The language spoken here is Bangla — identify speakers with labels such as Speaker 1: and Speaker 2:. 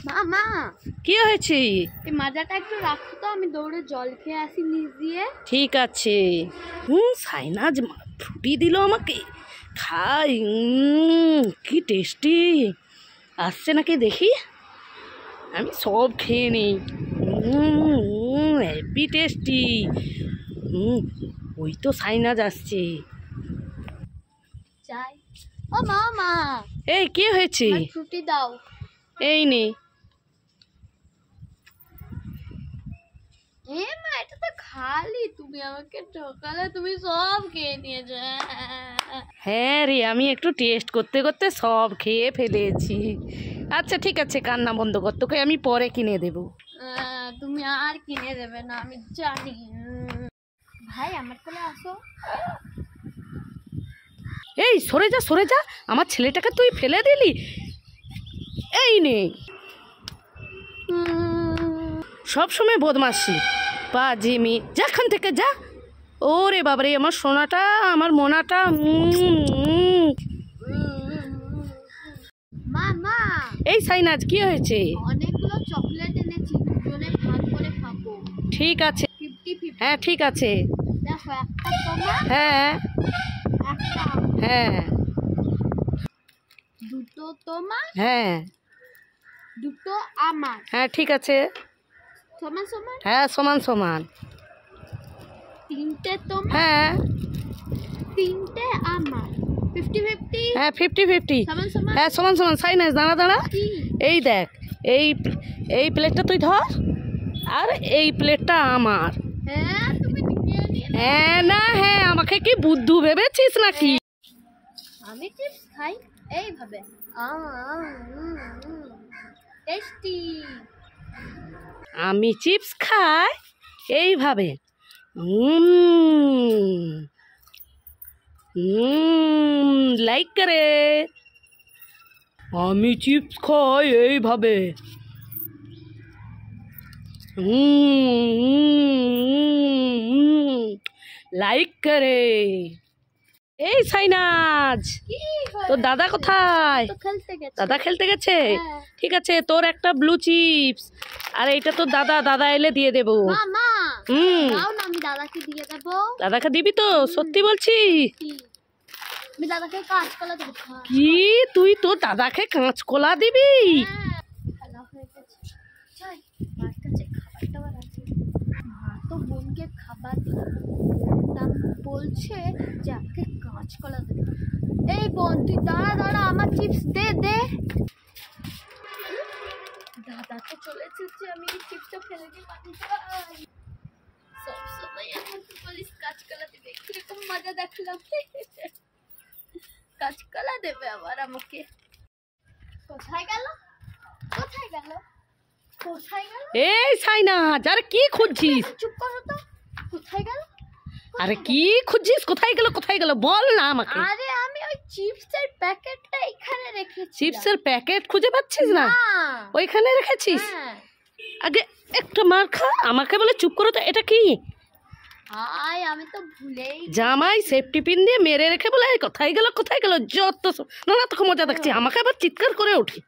Speaker 1: মা মা
Speaker 2: কি হয়েছে?
Speaker 1: এই মাজাটা একটু রাখো তো, আমি দৌড়ে জল খেয়ে আসি নিচ দিয়ে।
Speaker 2: ঠিক আছে। সাইনাজ ফ্রুটি দিল আমাকে, খাই। কি টেস্টি আসছে নাকি দেখি, আমি সব খেয়ে নিই। Heavy tasty. ওই তো সাইনাজ আসছে।
Speaker 1: যাই। ও মা মা,
Speaker 2: এই কি হয়েছে?
Speaker 1: ফ্রুটি দাও।
Speaker 2: এই নে।
Speaker 1: এ মা, এটা তো খালি, তুমি আমাকে ঠকালে, তুমি সব খেয়ে নিয়েছো।
Speaker 2: হ্যাঁ রে, আমি একটু টেস্ট করতে করতে সব খেয়ে ফেলেছি। আচ্ছা ঠিক আছে, কান্না বন্ধ কর, তোকে আমি পরে কিনে দেবো।
Speaker 1: তুমি আর কিনে দেবে না, আমি জানি। ভাই আমার কোলে আসো।
Speaker 2: এই সরে যা সরে যা, আমার ছেলেটাকে তুই ফেলে দিলি। এই নে। সব সময় বদমাসি বাজে মেয়ে, যাখান থেকে যা। ওরে বাবারে, আমার সোনাটা, আমার মোনাটা।
Speaker 1: মা মা,
Speaker 2: এই সাইনাজ কি হয়েছে?
Speaker 1: অনেকগুলো চকলেট এনেছি, দুজনে ভাগ করে খাবো।
Speaker 2: ঠিক আছে।
Speaker 1: 50-50।
Speaker 2: হ্যাঁ ঠিক আছে।
Speaker 1: দেখো, একটা তোমার,
Speaker 2: হ্যাঁ
Speaker 1: একটা
Speaker 2: হ্যাঁ
Speaker 1: দুটো তোমার,
Speaker 2: হ্যাঁ
Speaker 1: দুটো আমার।
Speaker 2: হ্যাঁ ঠিক আছে।
Speaker 1: সমান সমান।
Speaker 2: হ্যাঁ সমান সমান।
Speaker 1: তিনটে তোমার,
Speaker 2: হ্যাঁ
Speaker 1: তিনটে আমার। 50-50।
Speaker 2: হ্যাঁ 50-50।
Speaker 1: সমান সমান।
Speaker 2: হ্যাঁ সমান সমান। সাইনাজ দাঁড়া দাঁড়া।
Speaker 1: কি?
Speaker 2: এই দেখ, এই এই প্লেটটা তুই ধর, আর এই প্লেটটা আমার।
Speaker 1: হ্যাঁ, তুমি নিয়ে নিয়ে।
Speaker 2: হ্যাঁ না হ্যাঁ, আমাকে কি বুদ্ধু ভেবেছিস নাকি?
Speaker 1: আমি চিপস খাই এইভাবে। টেস্টি।
Speaker 2: আমি চিপস খাই এইভাবে। লাইক করে। আমি চিপস খাই এইভাবে। লাইক করে। এই সাইনাজ, তোর দাদা কোথায়?
Speaker 1: তো খেলতে গেছে।
Speaker 2: দাদা খেলতে গেছে?
Speaker 1: হ্যাঁ।
Speaker 2: ঠিক আছে, তোর একটা ব্লু চিপস, আর এইটা তোর দাদা, দাদা এলে দিয়ে দেবো।
Speaker 1: মা মা,
Speaker 2: হুম
Speaker 1: দাও না, আমি দাদাকে দিয়ে দেবো।
Speaker 2: দাদাকে দিবি তো? সত্যি বলছি?
Speaker 1: কি? আমি দাদাকে কাঁচকলা দেবো।
Speaker 2: কি, তুই তোর দাদাকে কাঁচকলা দিবি?
Speaker 1: হ্যাঁ, খেলা হয়ে গেছে। যাই, মার কাছে খাবার টাবার আছে। মা তো বোনকে খাবার দিল, নাম বলছে যে আমাকে কাঁচকলা দেবে। এই বোন, তুই দাঁড়া দাঁড়া, আমার চিপস দে দে। দাদা তো চলে এসেছে, আমি এই চিপসটা ফেলে দিয়ে পাঠিয়ে যাই। সবসময় এখন তো বলিস কাঁচকলা দেবে, কিরকম মজা দেখলাম। কাঁচকলা দেবে আবার আমাকে। কোথায় গেল? কোথায় গেল? কোথায় গেল?
Speaker 2: এই সাইনাজ, আরে কি খুঁজছিস?
Speaker 1: চুপ করো তো। কোথায় গেল?
Speaker 2: আরে কি খুঁজছিস? কোথায় গেল কোথায় গেল বল না আমাকে।
Speaker 1: আরে আমি ওই চিপসের প্যাকেটটা এখানে রেখেছি।
Speaker 2: চিপসের প্যাকেট খুঁজে পাচ্ছিস না? ওইখানে রেখেছিস?
Speaker 1: হ্যাঁ।
Speaker 2: আগে একটা মার খা, আমাকে বলে চুপ করো তো। এটা কি?
Speaker 1: আয়, আমি তো ভুলেই।
Speaker 2: জামাই সেফটি পিন দিয়ে মেরে রেখে বলে কোথায় গেল কোথায় গেল, যত না না তোকে মজা দেখছি, আমাকে আবার চিৎকার করে উঠি।